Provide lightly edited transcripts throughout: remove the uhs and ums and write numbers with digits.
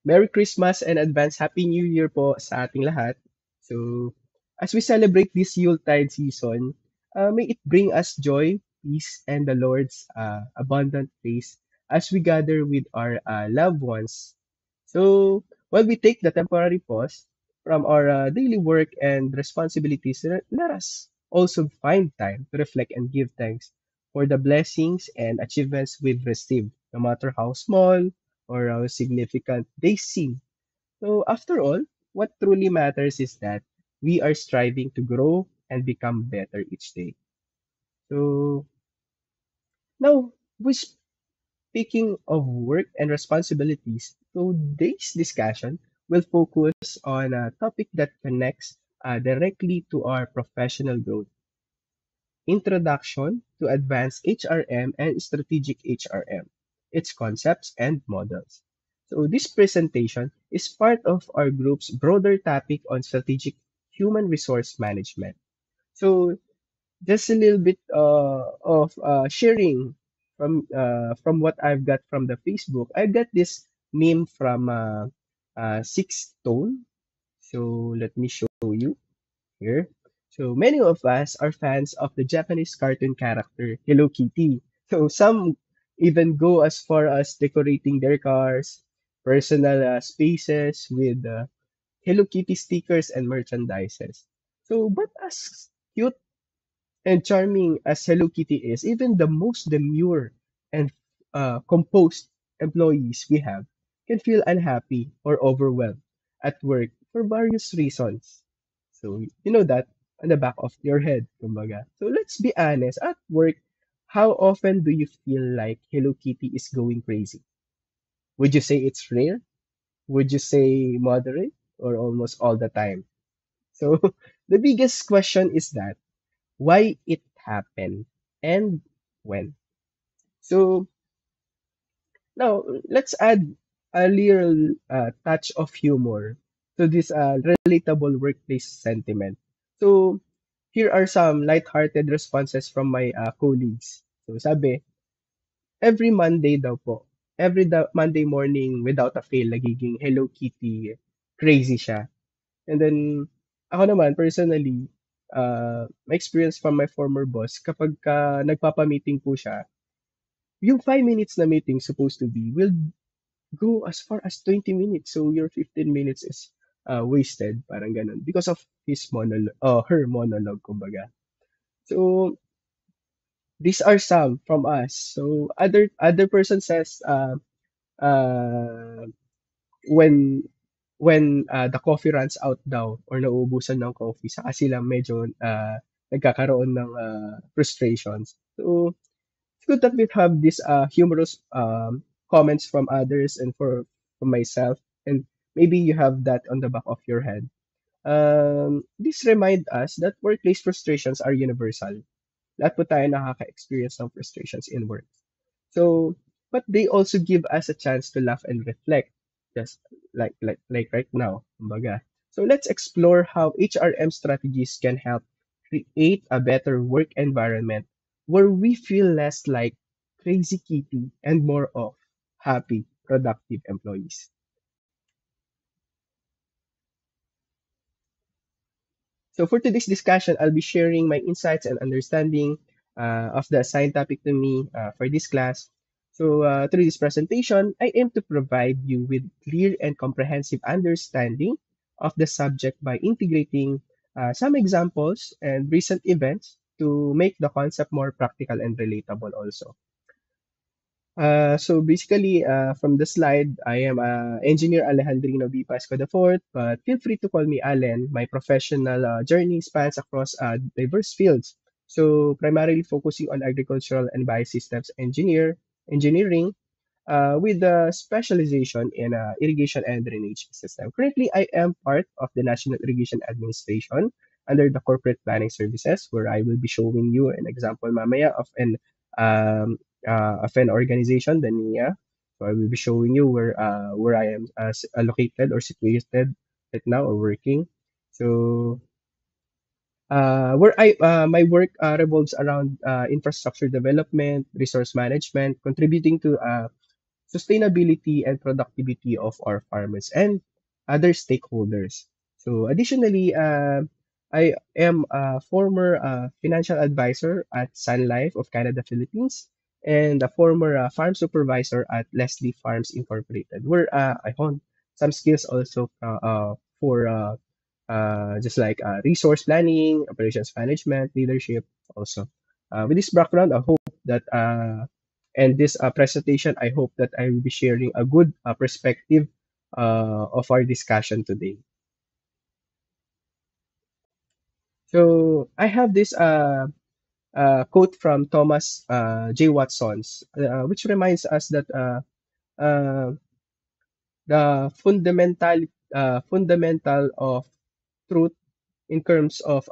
Merry Christmas and advance Happy New Year po sa ating lahat. So, as we celebrate this Yuletide season, may it bring us joy, peace, and the Lord's abundant grace as we gather with our loved ones. So, while we take the temporary pause from our daily work and responsibilities, let us also find time to reflect and give thanks for the blessings and achievements we've received, no matter how small or how significant they seem. So, after all, what truly matters is that we are striving to grow and become better each day. So, now, we're speaking of work and responsibilities. Today's discussion will focus on a topic that connects directly to our professional growth: Introduction to Advanced HRM and Strategic HRM, its concepts and models. So, this presentation is part of our group's broader topic on strategic human resource management. So, just a little bit of sharing from what I've got from the Facebook. I got this meme from Six Stone. So, let me show you here. So many of us are fans of the Japanese cartoon character Hello Kitty. So some even go as far as decorating their cars, personal spaces with Hello Kitty stickers and merchandises. So, but as cute and charming as Hello Kitty is, even the most demure and composed employees we have can feel unhappy or overwhelmed at work for various reasons. So, you know that on the back of your head, kumbaga. So, let's be honest. At work, how often do you feel like Hello Kitty is going crazy? Would you say it's rare? Would you say moderate? Or almost all the time? So, the biggest question is that why it happened and when. So now let's add a little touch of humor to this relatable workplace sentiment. So here are some light-hearted responses from my colleagues. So sabi, every Monday daw po, Monday morning without a fail, nagiging Hello Kitty crazy siya. And then, ako naman, personally, my experience from my former boss, kapag ka nagpapa-meeting po siya, yung 5 minutes na meeting supposed to be will go as far as 20 minutes. So, your 15 minutes is wasted, parang ganun, because of her monologue, kumbaga. So, these are some from us. So, other person says, uh, when the coffee runs out daw or nauubusan ng coffee, saka sila medyo nagkakaroon ng frustrations. So, it's good that we have these humorous comments from others and from myself, and maybe you have that on the back of your head. This remind us that workplace frustrations are universal. Lahat po tayo nakaka-experience ng frustrations in work. So, but they also give us a chance to laugh and reflect, just like right now, kumbaga. So let's explore how HRM strategies can help create a better work environment where we feel less like crazy kitty and more of happy, productive employees. So for today's discussion, I'll be sharing my insights and understanding of the assigned topic to me for this class. So through this presentation, I aim to provide you with clear and comprehensive understanding of the subject by integrating some examples and recent events to make the concept more practical and relatable also. So basically, from the slide, I am Engineer Alejandrino B. Pasco IV, but feel free to call me Allen. My professional journey spans across diverse fields. So primarily focusing on agricultural and biosystems engineering, with a specialization in irrigation and drainage system. Currently, I am part of the National Irrigation Administration under the Corporate Planning Services, where I will be showing you an example mamaya um, of an organization, the NIA. So I will be showing you where I am located or situated right now or working. So where I my work revolves around infrastructure development, resource management, contributing to sustainability, and productivity of our farmers and other stakeholders. So, additionally, I am a former financial advisor at Sun Life of Canada, Philippines, and a former farm supervisor at Leslie Farms Incorporated, where I honed some skills also for just like resource planning, operations management, leadership also. With this background, I hope that and this presentation, I hope that I will be sharing a good perspective of our discussion today. So I have this quote from Thomas J. Watson's, which reminds us that uh, the fundamental of truth in terms of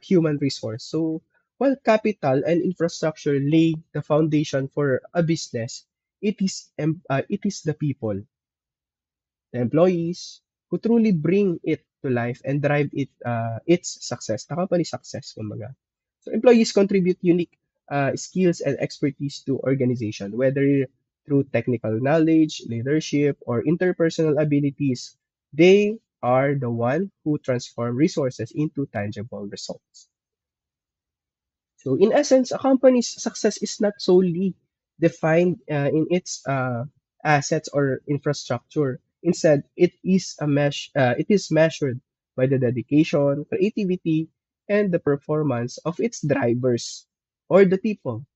human resource. So while capital and infrastructure lay the foundation for a business, it is the people, the employees, who truly bring it to life and drive its success, the company success, kumbaga. So employees contribute unique skills and expertise to organization, whether through technical knowledge, leadership, or interpersonal abilities. They are the one who transform resources into tangible results. So in essence, a company's success is not solely defined in its assets or infrastructure. Instead, it is measured by the dedication, creativity, and the performance of its drivers or the people,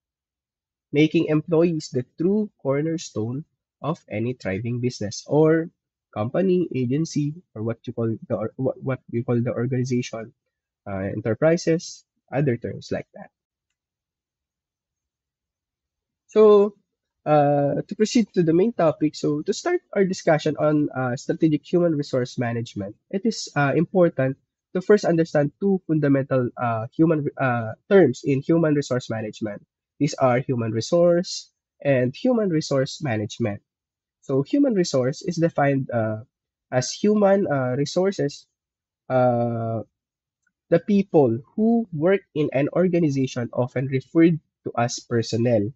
making employees the true cornerstone of any thriving business or company, agency, or what you call the organization, enterprises, other terms like that. So, to proceed to the main topic, so to start our discussion on strategic human resource management, it is important to first understand two fundamental human terms in human resource management. These are human resource and human resource management. So, human resource is defined as human resources, uh, the people who work in an organization, often referred to as personnel.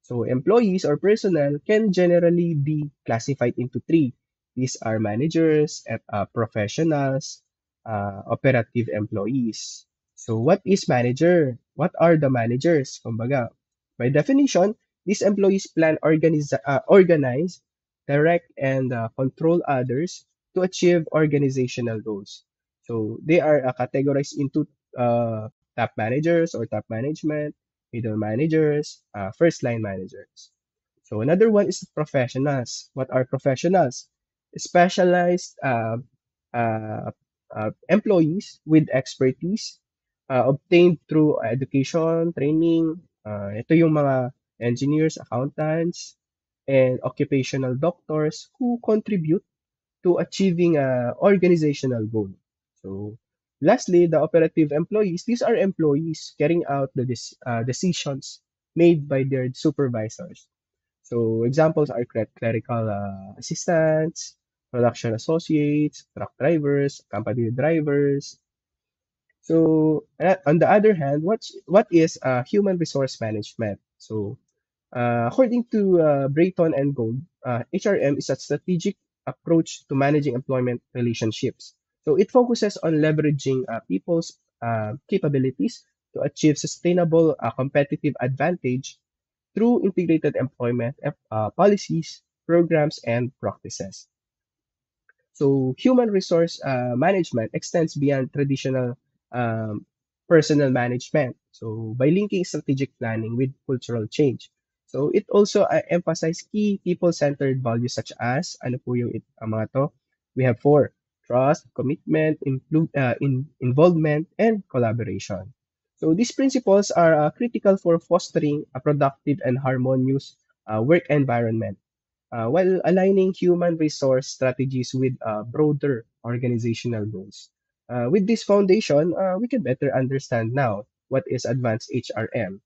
So employees or personnel can generally be classified into three. These are managers, professionals, operative employees. So what is manager? What are the managers? Kumbaga, by definition, these employees organize, direct, and control others to achieve organizational goals. So they are categorized into top managers or top management, middle managers, first line managers. So another one is professionals. What are professionals? Specialized employees with expertise obtained through education, training. Ito yung mga engineers, accountants, and occupational doctors who contribute to achieving a organizational goal. So, lastly, the operative employees. These are employees carrying out the decisions made by their supervisors. So, examples are clerical assistants, production associates, truck drivers, company drivers. So, on the other hand, what is human resource management? So, according to Brayton and Gold, HRM is a strategic approach to managing employment relationships. So it focuses on leveraging people's capabilities to achieve sustainable competitive advantage through integrated employment policies, programs, and practices. So human resource management extends beyond traditional um, personal management. So by linking strategic planning with cultural change. So it also emphasizes key people-centered values such as, ano po yung mga to? We have four: trust, commitment, involvement, and collaboration. So these principles are critical for fostering a productive and harmonious work environment while aligning human resource strategies with broader organizational goals. With this foundation, we can better understand now what is advanced HRM.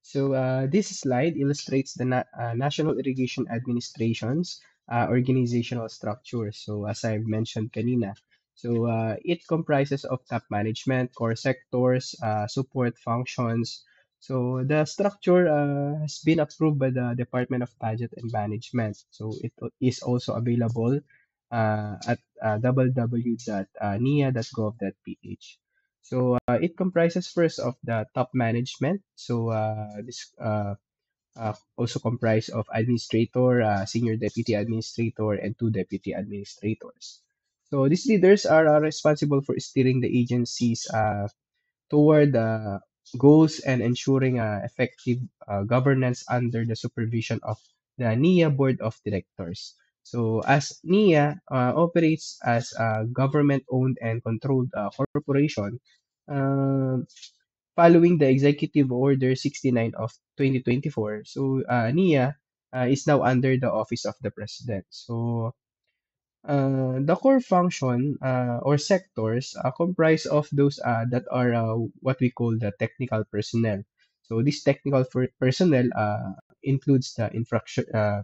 So this slide illustrates the National Irrigation Administration's organizational structure. So as I've mentioned kanina, so it comprises of top management, core sectors, support functions. So the structure has been approved by the Department of Budget and Management. So it is also available at www.nia.gov.ph. So it comprises first of the top management. So this also comprise of administrator, senior deputy administrator, and two deputy administrators. So these leaders are responsible for steering the agency's toward goals and ensuring effective governance under the supervision of the NIA Board of Directors. So, as NIA operates as a government-owned and controlled corporation, uh, following the Executive Order 69 of 2024, so NIA is now under the Office of the President. So, the core function or sectors comprise of those that are what we call the technical personnel. So this technical personnel includes the infrastructure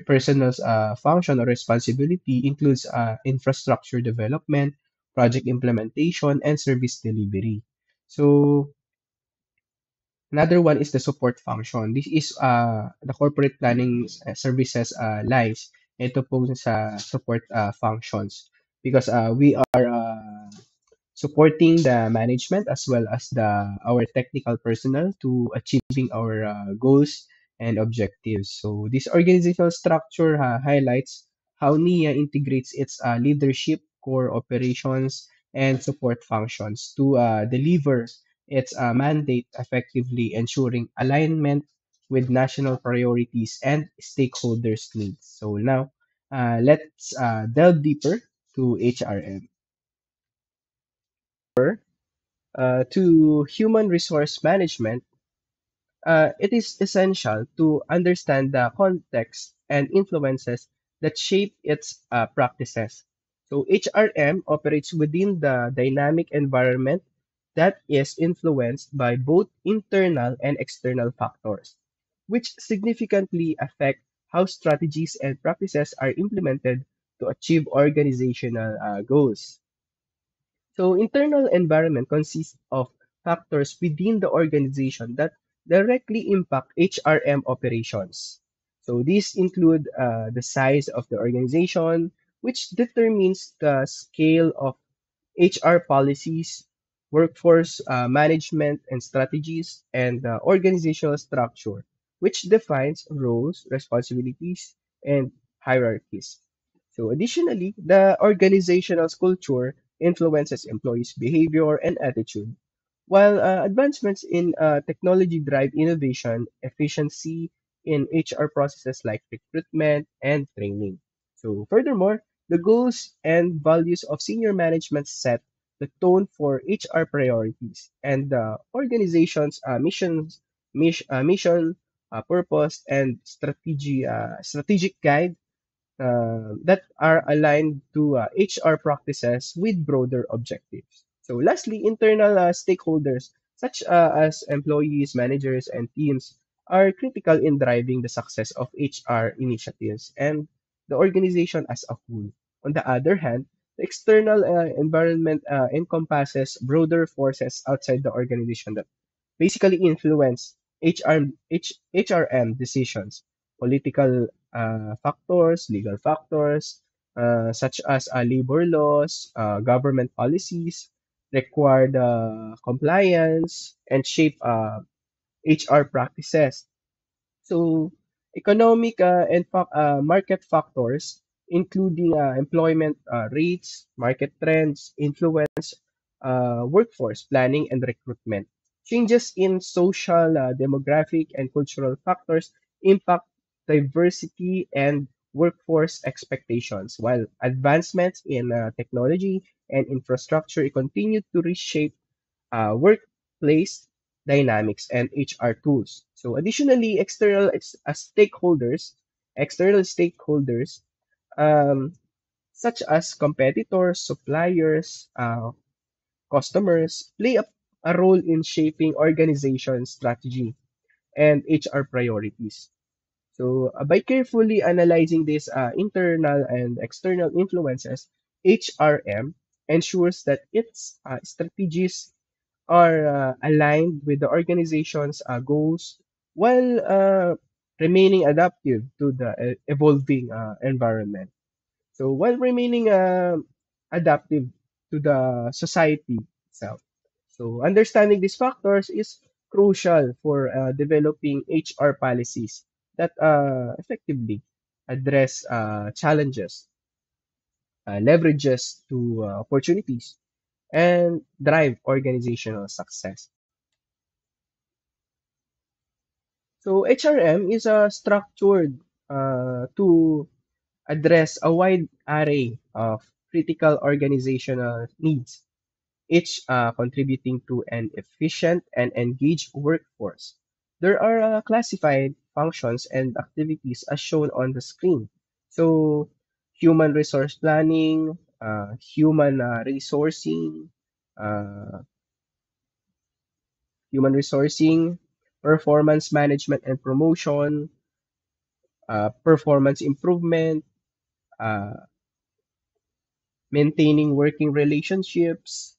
personal's function or responsibility includes infrastructure development, project implementation, and service delivery. So another one is the support function. This is the corporate planning services lines. Ito po sa support functions because we are supporting the management as well as the our technical personnel to achieving our goals and objectives. So this organizational structure highlights how NIA integrates its leadership, core operations, and support functions to deliver its mandate effectively, ensuring alignment with national priorities and stakeholders' needs. So now, let's delve deeper to HRM. To human resource management, it is essential to understand the context and influences that shape its practices. So, HRM operates within the dynamic environment that is influenced by both internal and external factors, which significantly affect how strategies and practices are implemented to achieve organizational goals. So internal environment consists of factors within the organization that directly impact HRM operations. So these include the size of the organization, which determines the scale of HR policies, workforce management and strategies, and organizational structure, which defines roles, responsibilities, and hierarchies. So, additionally, the organizational culture influences employees' behavior and attitude, while advancements in technology drive innovation, efficiency in HR processes like recruitment and training. So, furthermore, the goals and values of senior management set the tone for HR priorities and the organization's mission, purpose, and strategic guide that are aligned to HR practices with broader objectives. So, lastly, internal stakeholders such as employees, managers, and teams are critical in driving the success of HR initiatives and the organization as a whole. On the other hand, the external environment encompasses broader forces outside the organization that basically influence HRM decisions, political factors, legal factors, such as labor laws, government policies, required compliance, and shape HR practices. So, economic and market factors, including employment rates, market trends, influence workforce planning and recruitment. Changes in social, demographic, and cultural factors impact diversity and workforce expectations, while advancements in technology and infrastructure continue to reshape workplace dynamics and HR tools. So additionally, external stakeholders, um, such as competitors, suppliers, customers, play a role in shaping organization strategy and HR priorities. So by carefully analyzing these internal and external influences, HRM ensures that its strategies are aligned with the organization's goals while remaining adaptive to the evolving environment. So while remaining adaptive to the society itself. So understanding these factors is crucial for developing HR policies that effectively address challenges, leverages to opportunities, and drive organizational success. So HRM is structured to address a wide array of critical organizational needs, each contributing to an efficient and engaged workforce. There are classified functions and activities as shown on the screen. So, human resource planning, human uh, human resourcing, performance management and promotion, performance improvement, uh, maintaining working relationships.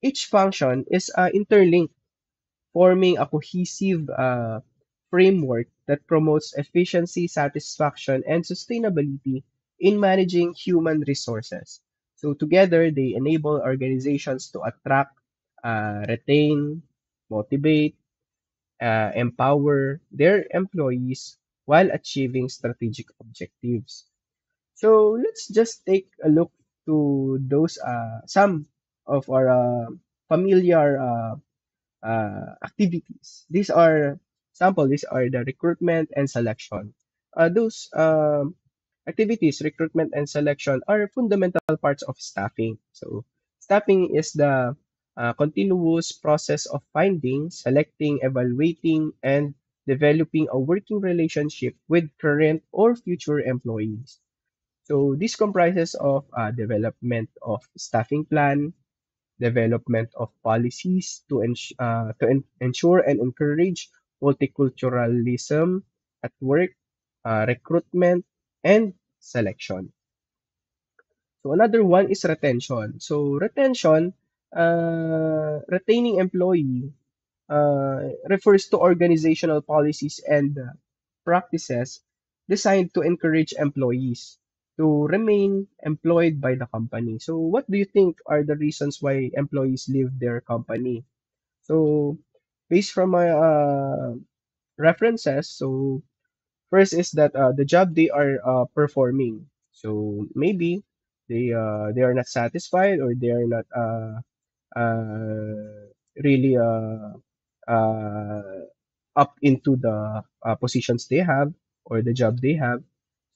Each function is interlinked, forming a cohesive framework that promotes efficiency, satisfaction, and sustainability in managing human resources. So, together, they enable organizations to attract, retain, motivate, empower their employees while achieving strategic objectives. So let's just take a look to those some of our familiar activities. These are sample. These are the recruitment and selection. Those activities, recruitment and selection, are fundamental parts of staffing. So staffing is the continuous process of finding, selecting, evaluating, and developing a working relationship with current or future employees. So this comprises of development of staffing plan, development of policies to, ensure and encourage multiculturalism at work, recruitment, and selection. So another one is retention. So retention, retaining employee refers to organizational policies and practices designed to encourage employees to remain employed by the company. So, what do you think are the reasons why employees leave their company? So, based from my references, so first is that the job they are performing. So maybe they are not satisfied or they are not really uh, up into the positions they have or the job they have.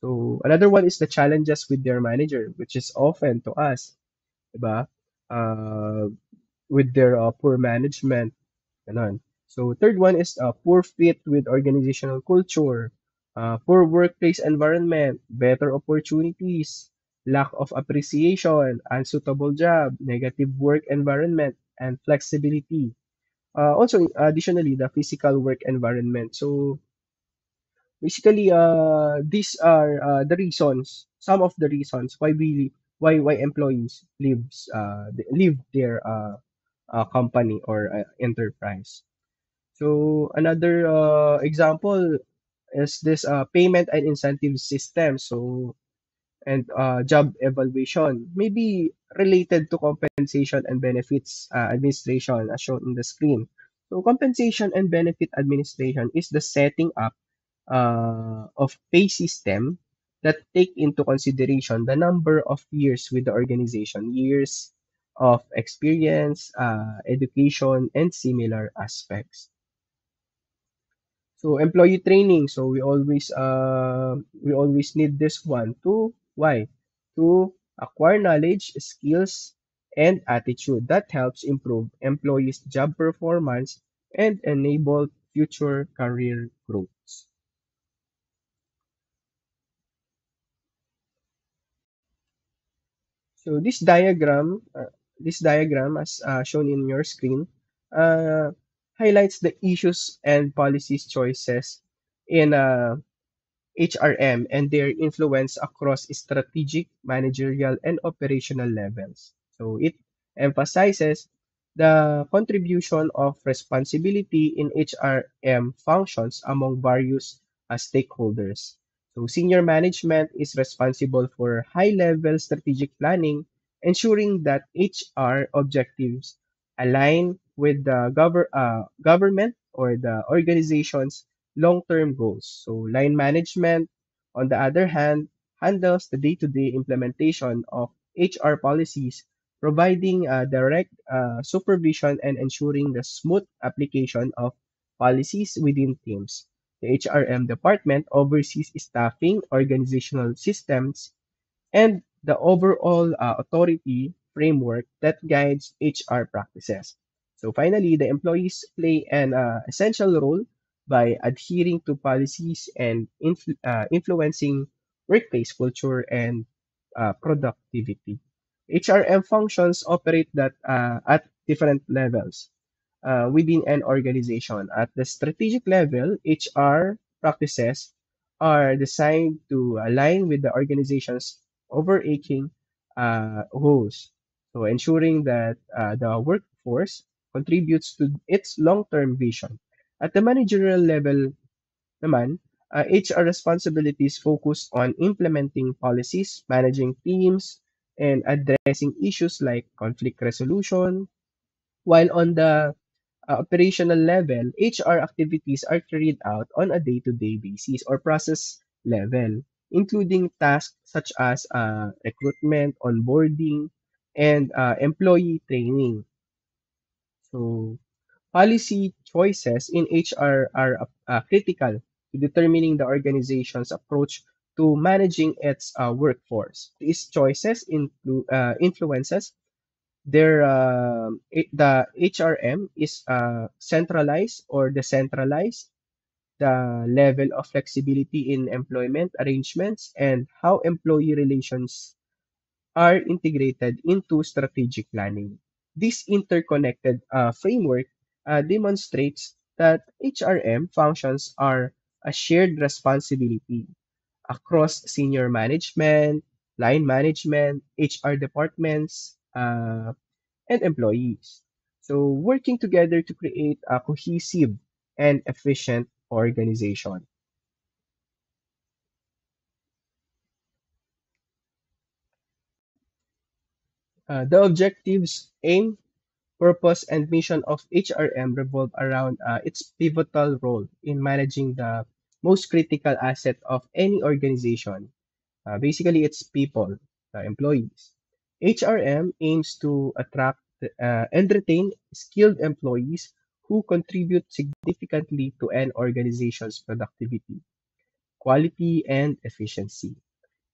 So another one is the challenges with their manager, which is often to us, diba? Uh, with their poor management, ganun. So third one is poor fit with organizational culture, poor workplace environment, better opportunities, lack of appreciation, unsuitable job, negative work environment, and flexibility. Also, additionally, the physical work environment. So basically, these are the reasons, some of the reasons why employees leave their company or enterprise. So another example is this payment and incentive system. So and job evaluation may be related to compensation and benefits administration as shown in the screen. So compensation and benefit administration is the setting up of pay system that take into consideration the number of years with the organization, years of experience, education, and similar aspects. So employee training. So we always need this one to why? To acquire knowledge, skills, and attitude that helps improve employees' job performance and enable future career growth. So this diagram as shown in your screen, uh, highlights the issues and policies choices in HRM and their influence across strategic, managerial, and operational levels. So it emphasizes the contribution of responsibility in HRM functions among various stakeholders. So, senior management is responsible for high level strategic planning, ensuring that HR objectives align with the government or the organization's long term goals. So, line management, on the other hand, handles the day to day implementation of HR policies, providing direct supervision and ensuring the smooth application of policies within teams. The HRM department oversees staffing, organizational systems, and the overall authority framework that guides HR practices. So finally, the employees play an essential role by adhering to policies and influencing workplace culture and productivity. HRM functions operate that at different levels within an organization. At the strategic level, HR practices are designed to align with the organization's overarching goals. So, ensuring that the workforce contributes to its long-term vision. At the managerial level naman, HR responsibilities focus on implementing policies, managing teams, and addressing issues like conflict resolution, while on the operational level, HR activities are carried out on a day-to-day basis or process level, including tasks such as recruitment, onboarding, and employee training. So, policy choices in HR are critical to determining the organization's approach to managing its workforce. These choices influences the HRM is centralized or decentralized, the level of flexibility in employment arrangements, and how employee relations are integrated into strategic planning. This interconnected framework demonstrates that HRM functions are a shared responsibility across senior management, line management, HR departments, and employees. So, working together to create a cohesive and efficient organization. The objectives, aim, purpose, and mission of HRM revolve around its pivotal role in managing the most critical asset of any organization. Basically, it's people, employees. HRM aims to attract and retain skilled employees who contribute significantly to an organization's productivity, quality, and efficiency.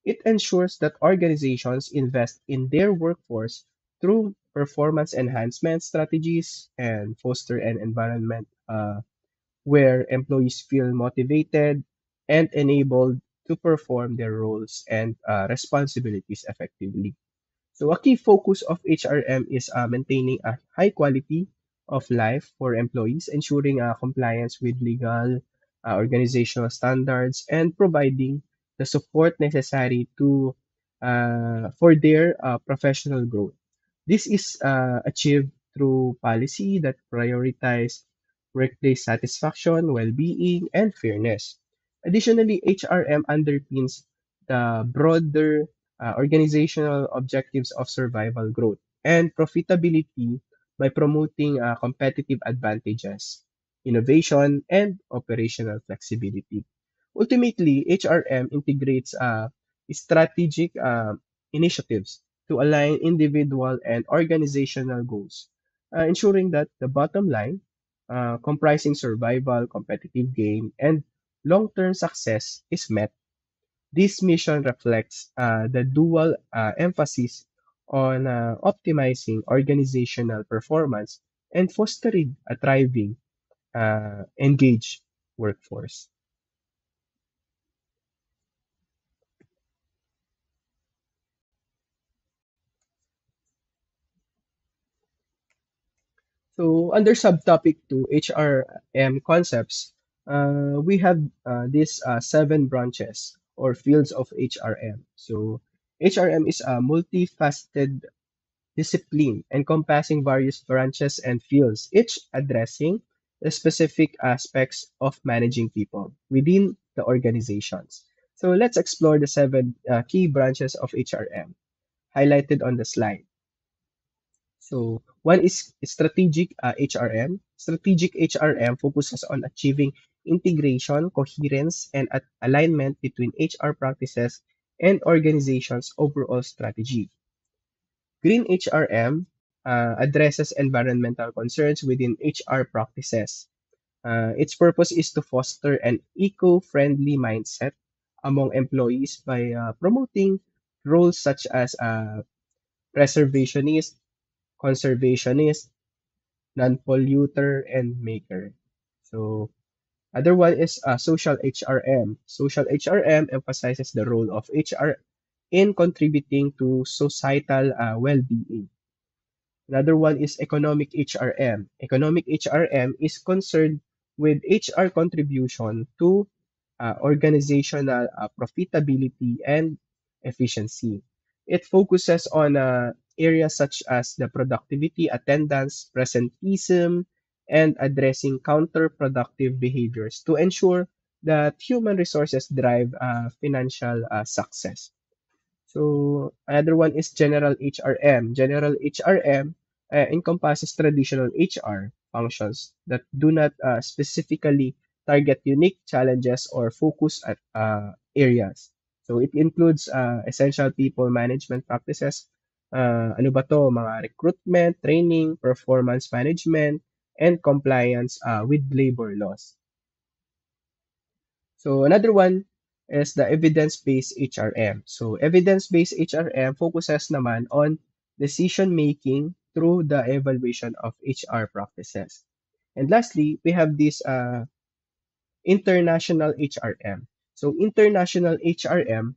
It ensures that organizations invest in their workforce through performance enhancement strategies and foster an environment where employees feel motivated and enabled to perform their roles and responsibilities effectively. So a key focus of HRM is maintaining a high quality of life for employees, ensuring compliance with legal, organizational standards, and providing the support necessary to for their professional growth. This is achieved through policy that prioritize workplace satisfaction, well-being, and fairness. Additionally, HRM underpins the broader organizational objectives of survival growth and profitability by promoting competitive advantages, innovation, and operational flexibility. Ultimately, HRM integrates strategic initiatives to align individual and organizational goals, ensuring that the bottom line, comprising survival, competitive gain, and long term success, is met. This mission reflects the dual emphasis on optimizing organizational performance and fostering a thriving, engaged workforce. So, under subtopic 2, HRM concepts, we have these seven branches or fields of HRM. So, HRM is a multifaceted discipline encompassing various branches and fields, each addressing the specific aspects of managing people within the organizations. So let's explore the seven key branches of HRM highlighted on the slide. So one is strategic HRM. Strategic HRM focuses on achieving integration, coherence, and alignment between HR practices and organizations' overall strategy. Green HRM addresses environmental concerns within HR practices. Its purpose is to foster an eco-friendly mindset among employees by promoting roles such as preservationist, conservationist, non-polluter, and maker. So other one is social HRM. Social HRM emphasizes the role of HR in contributing to societal well-being. Another one is economic HRM. Economic HRM is concerned with HR contribution to organizational profitability and efficiency. It focuses on areas such as the productivity, attendance, presenteeism, and addressing counterproductive behaviors to ensure that human resources drive financial success. So another one is general HRM. General HRM encompasses traditional HR functions that do not specifically target unique challenges or focus at areas. So it includes essential people management practices. Ano ba to? Mga recruitment, training, performance management, and compliance with labor laws. So another one is the evidence-based HRM. So evidence-based HRM focuses naman on decision making through the evaluation of HR practices. And lastly, we have this international HRM. So international HRM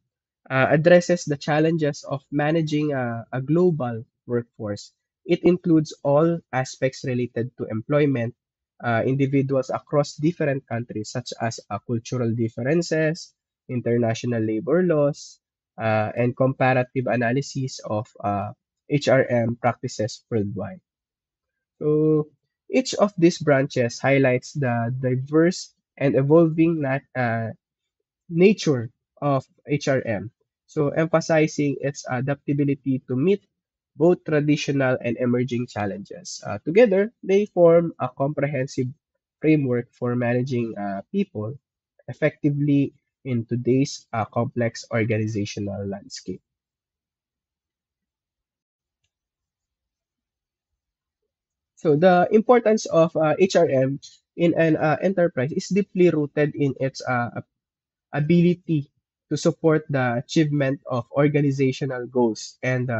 addresses the challenges of managing a global workforce. It includes all aspects related to employment, individuals across different countries, such as cultural differences, international labor laws, and comparative analysis of HRM practices worldwide. So each of these branches highlights the diverse and evolving nature of HRM, so emphasizing its adaptability to meet both traditional and emerging challenges. Together, they form a comprehensive framework for managing people effectively in today's complex organizational landscape. So the importance of HRM in an enterprise is deeply rooted in its ability to support the achievement of organizational goals and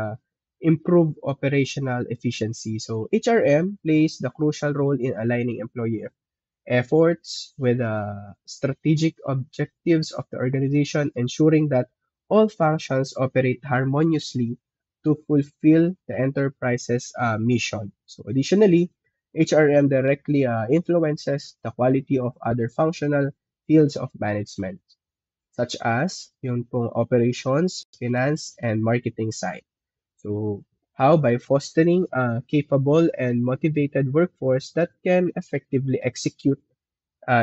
improve operational efficiency. So HRM plays the crucial role in aligning employee efforts with the strategic objectives of the organization, ensuring that all functions operate harmoniously to fulfill the enterprise's mission. So additionally, HRM directly influences the quality of other functional fields of management such as yung pong operations, finance, and marketing side. So, how? By fostering a capable and motivated workforce that can effectively execute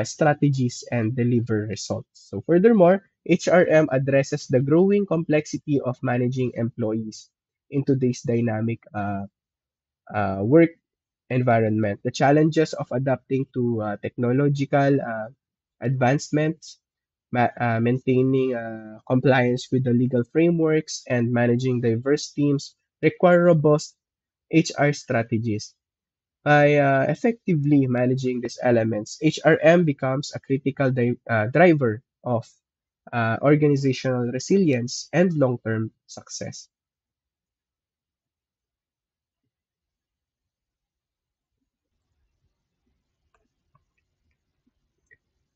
strategies and deliver results. So, furthermore, HRM addresses the growing complexity of managing employees in today's dynamic work environment. The challenges of adapting to technological advancements, maintaining compliance with the legal frameworks, and managing diverse teams require robust HR strategies. By effectively managing these elements, HRM becomes a critical driver of organizational resilience and long term success.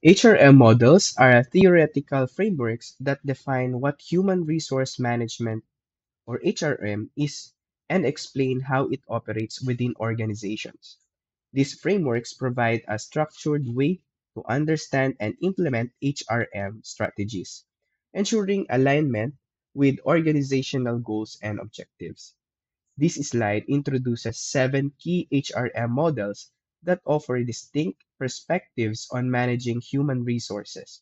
HRM models are theoretical frameworks that define what human resource management or HRM is and explain how it operates within organizations. These frameworks provide a structured way to understand and implement HRM strategies, ensuring alignment with organizational goals and objectives. This slide introduces seven key HRM models that offer distinct perspectives on managing human resources.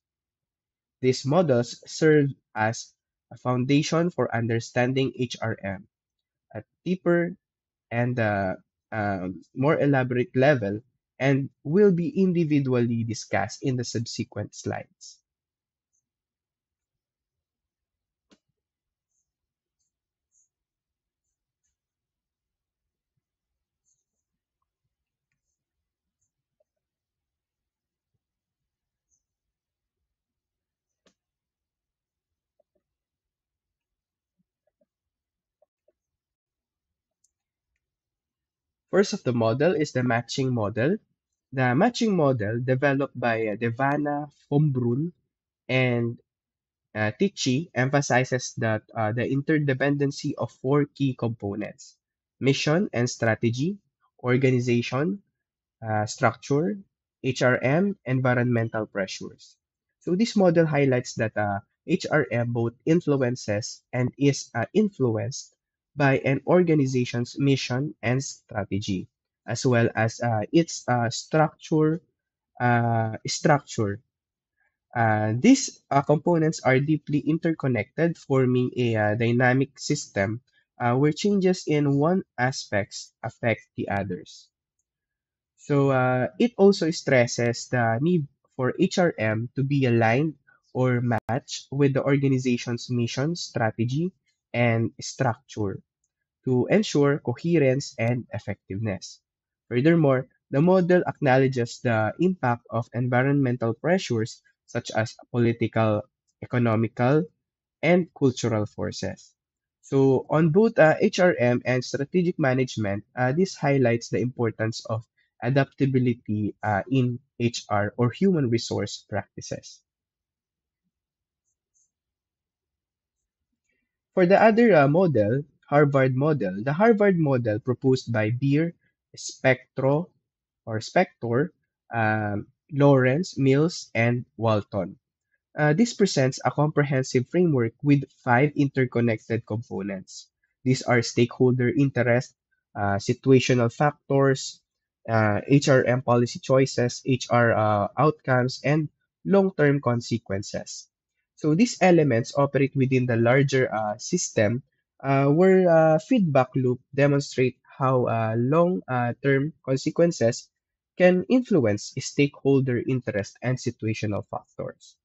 These models serve as a foundation for understanding HRM at deeper and more elaborate level and will be individually discussed in the subsequent slides. First of the model is the matching model. The matching model, developed by Devana Fombrun and Tichy, emphasizes that the interdependency of four key components: mission and strategy, organization, structure, HRM, environmental pressures. So this model highlights that HRM both influences and is influenced by an organization's mission and strategy, as well as its structure. These components are deeply interconnected, forming a dynamic system where changes in one aspects affect the others. So it also stresses the need for HRM to be aligned or matched with the organization's mission, strategy, and structure to ensure coherence and effectiveness. Furthermore, the model acknowledges the impact of environmental pressures such as political, economical, and cultural forces. So, on both HRM and strategic management, this highlights the importance of adaptability in HR or human resource practices. For the other model, Harvard model, the Harvard model proposed by Beer, Spectro or Spector, Lawrence, Mills, and Walton. This presents a comprehensive framework with five interconnected components. These are stakeholder interest, situational factors, HRM policy choices, HR outcomes, and long term consequences. So these elements operate within the larger system where feedback loop demonstrate how long term consequences can influence stakeholder interest and situational factors.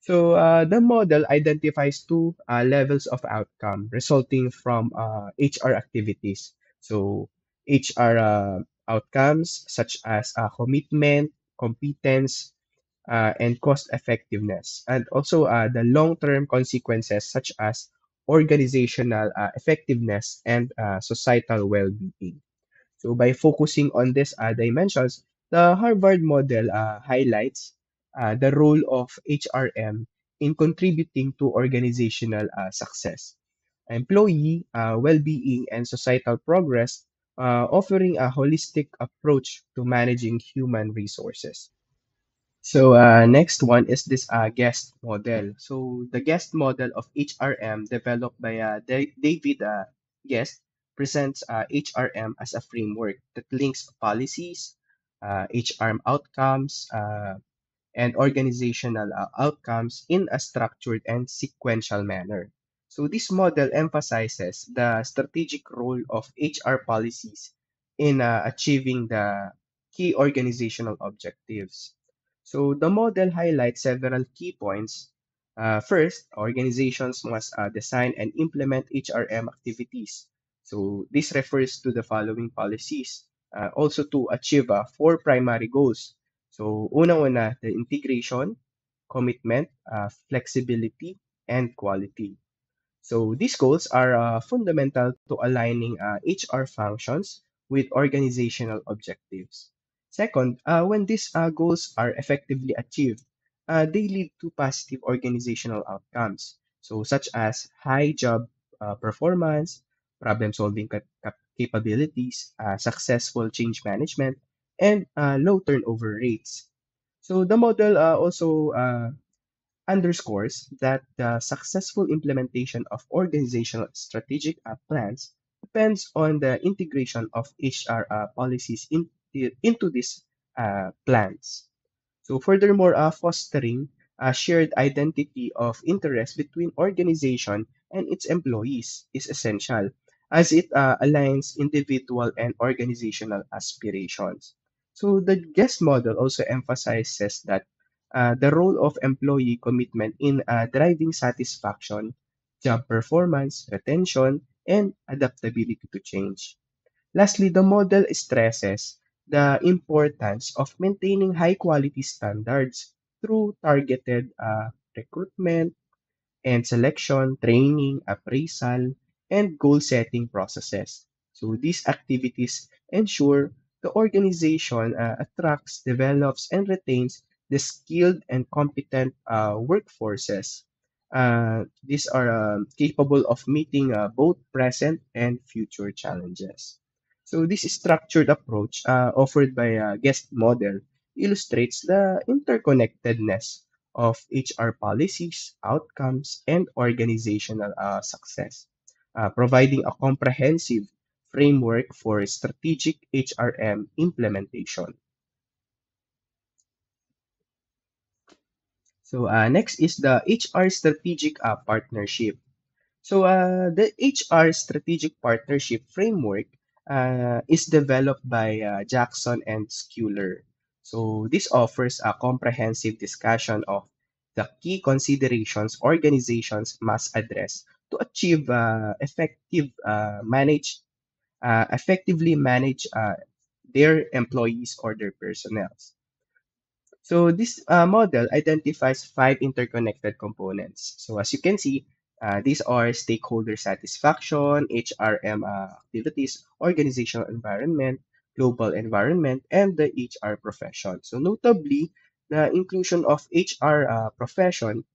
So the model identifies two levels of outcome resulting from HR activities. So HR outcomes such as commitment, competence, and cost effectiveness, and also the long-term consequences such as organizational effectiveness and societal well-being. So by focusing on these dimensions, the Harvard model highlights the role of HRM in contributing to organizational success, employee well-being, and societal progress, offering a holistic approach to managing human resources. So next one is this guest model. So the guest model of HRM developed by David Guest presents HRM as a framework that links policies, HRM outcomes, and organizational outcomes in a structured and sequential manner. So this model emphasizes the strategic role of HR policies in achieving the key organizational objectives. So the model highlights several key points. First, organizations must design and implement HRM activities. So this refers to the following policies. Also to achieve four primary goals. So unang-una, the integration, commitment, flexibility, and quality. So these goals are fundamental to aligning HR functions with organizational objectives. Second, when these goals are effectively achieved, they lead to positive organizational outcomes. So such as high job performance, problem-solving capabilities, successful change management, and low turnover rates. So the model also underscores that the successful implementation of organizational strategic plans depends on the integration of HR policies into these plans. So furthermore, fostering a shared identity of interest between organization and its employees is essential as it aligns individual and organizational aspirations. So the guest model also emphasizes that the role of employee commitment in driving satisfaction, job performance, retention, and adaptability to change. Lastly, the model stresses the importance of maintaining high quality standards through targeted recruitment and selection, training, appraisal, and goal setting processes. So these activities ensure the organization attracts, develops, and retains the skilled and competent workforces. These are capable of meeting both present and future challenges. So this structured approach offered by a guest model illustrates the interconnectedness of HR policies, outcomes, and organizational success, providing a comprehensive framework for strategic HRM implementation. So next is the HR strategic partnership. So the HR strategic partnership framework is developed by Jackson and Schuler. So this offers a comprehensive discussion of the key considerations organizations must address to achieve effectively manage their employees or their personnel. So this model identifies five interconnected components. So as you can see, these are stakeholder satisfaction, HRM activities, organizational environment, global environment, and the HR profession. So notably, the inclusion of HR profession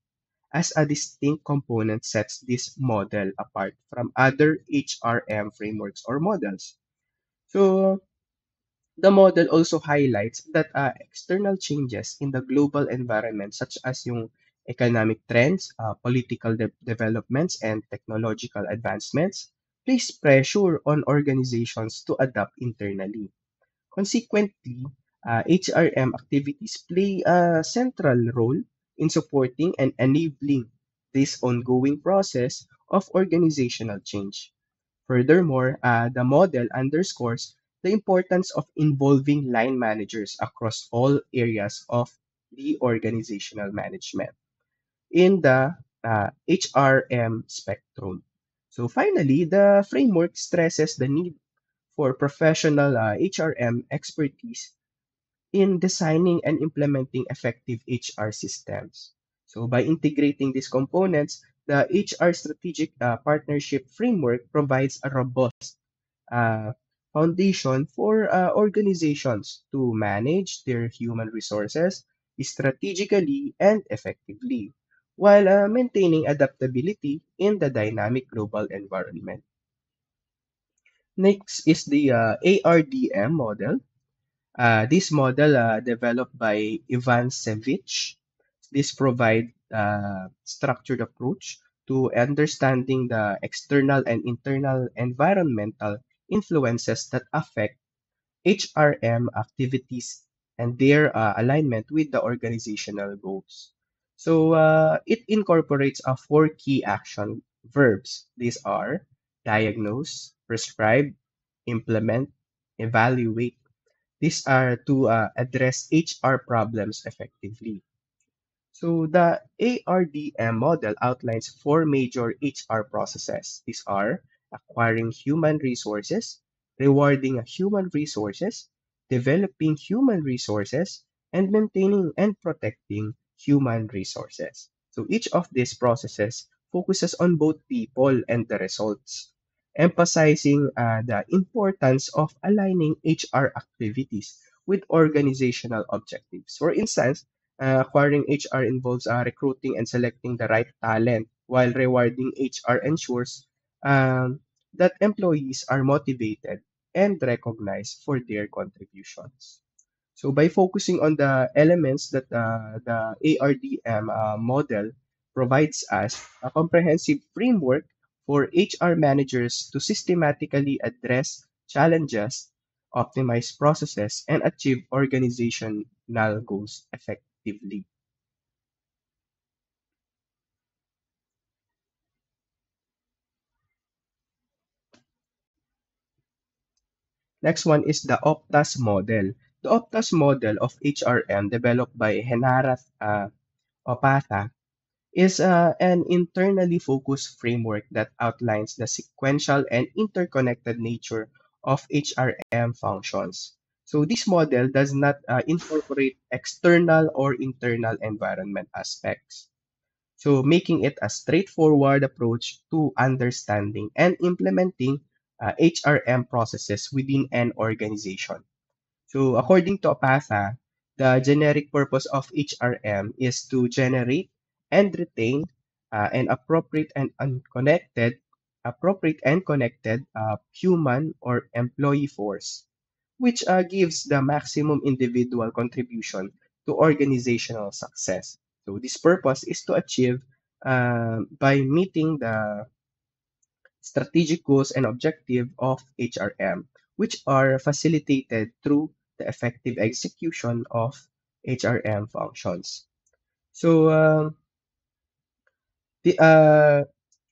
as a distinct component sets this model apart from other HRM frameworks or models. So the model also highlights that external changes in the global environment, such as yung economic trends, political developments, and technological advancements, place pressure on organizations to adapt internally. Consequently, HRM activities play a central role in supporting and enabling this ongoing process of organizational change. Furthermore, the model underscores the importance of involving line managers across all areas of the organizational management in the HRM spectrum. So finally, the framework stresses the need for professional HRM expertise in designing and implementing effective HR systems. So by integrating these components, the HR strategic partnership framework provides a robust uh, foundation for organizations to manage their human resources strategically and effectively while maintaining adaptability in the dynamic global environment. Next is the ARDM model. This model developed by Ivan Sevich. This provide structured approach to understanding the external and internal environmental influences that affect HRM activities and their alignment with the organizational goals. So it incorporates four key action verbs. These are diagnose, prescribe, implement, evaluate. These are to address HR problems effectively. So the ARDM model outlines four major HR processes. These are acquiring human resources, rewarding human resources, developing human resources, and maintaining and protecting human resources. So each of these processes focuses on both people and the results, emphasizing the importance of aligning HR activities with organizational objectives. For instance, acquiring HR involves recruiting and selecting the right talent, while rewarding HR ensures that employees are motivated and recognized for their contributions. So by focusing on the elements that the ARDM model provides us a comprehensive framework for HR managers to systematically address challenges, optimize processes, and achieve organizational goals effectively. Next one is the Optas model. The Optas model of HRM developed by Henara Opatha is an internally focused framework that outlines the sequential and interconnected nature of HRM functions. So this model does not incorporate external or internal environment aspects. So making it a straightforward approach to understanding and implementing HRM processes within an organization. So according to Apatha, the generic purpose of HRM is to generate and retain an appropriate and connected human or employee force, which gives the maximum individual contribution to organizational success. So this purpose is to achieve by meeting the strategic goals and objective of HRM, which are facilitated through the effective execution of HRM functions. So,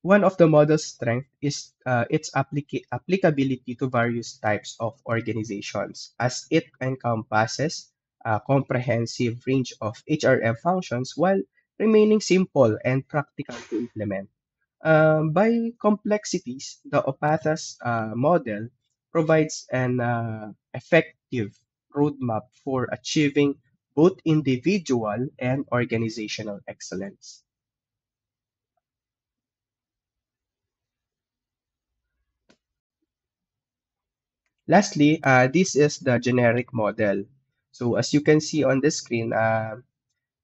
one of the model's strength is its applicability to various types of organizations, as it encompasses a comprehensive range of HRM functions while remaining simple and practical to implement. By complexities, the OPATHAS model provides an effective roadmap for achieving both individual and organizational excellence. Lastly, this is the generic model. So as you can see on the screen,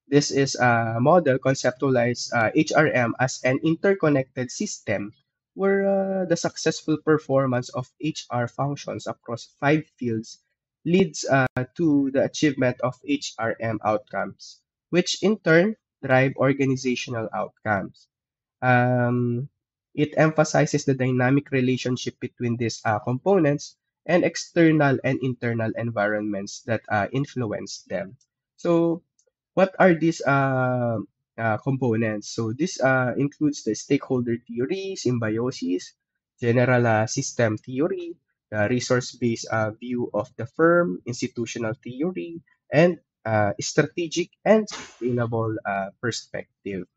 this is a model conceptualized HRM as an interconnected system where the successful performance of HR functions across five fields leads to the achievement of HRM outcomes, which in turn drive organizational outcomes. Um, it emphasizes the dynamic relationship between these components and external and internal environments that influence them. So, what are these components? So, this includes the stakeholder theory, symbiosis, general system theory, the resource-based view of the firm, institutional theory, and strategic and sustainable perspective.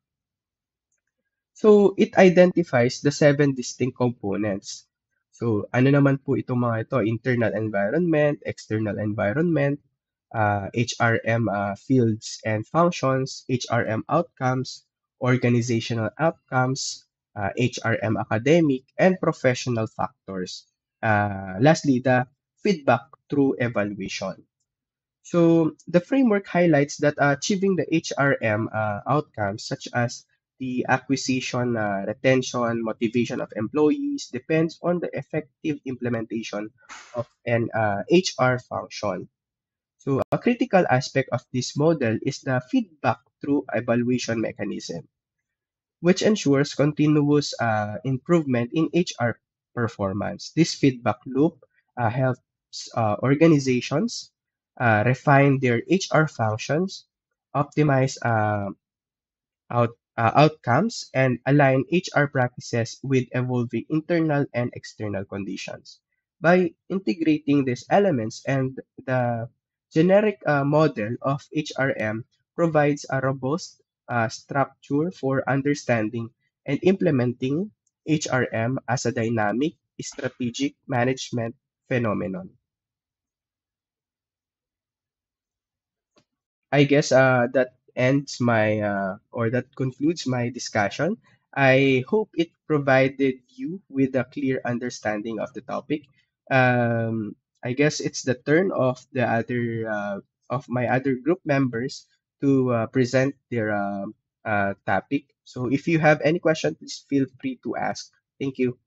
So, it identifies the seven distinct components. So, ano naman po itong mga ito? Internal environment, external environment, HRM fields and functions, HRM outcomes, organizational outcomes, HRM academic, and professional factors. Lastly, the feedback through evaluation. So the framework highlights that achieving the HRM outcomes, such as the acquisition, retention, motivation of employees, depends on the effective implementation of an HR function. So a critical aspect of this model is the feedback through evaluation mechanism, which ensures continuous improvement in HR performance. This feedback loop helps organizations refine their HR functions, optimize outcomes, and align HR practices with evolving internal and external conditions. By integrating these elements and the generic model of HRM provides a robust structure for understanding and implementing HRM as a dynamic strategic management phenomenon. I guess that ends my or that concludes my discussion. I hope it provided you with a clear understanding of the topic. I guess it's the turn of my other group members to present their topic. So if you have any question, please feel free to ask. Thank you.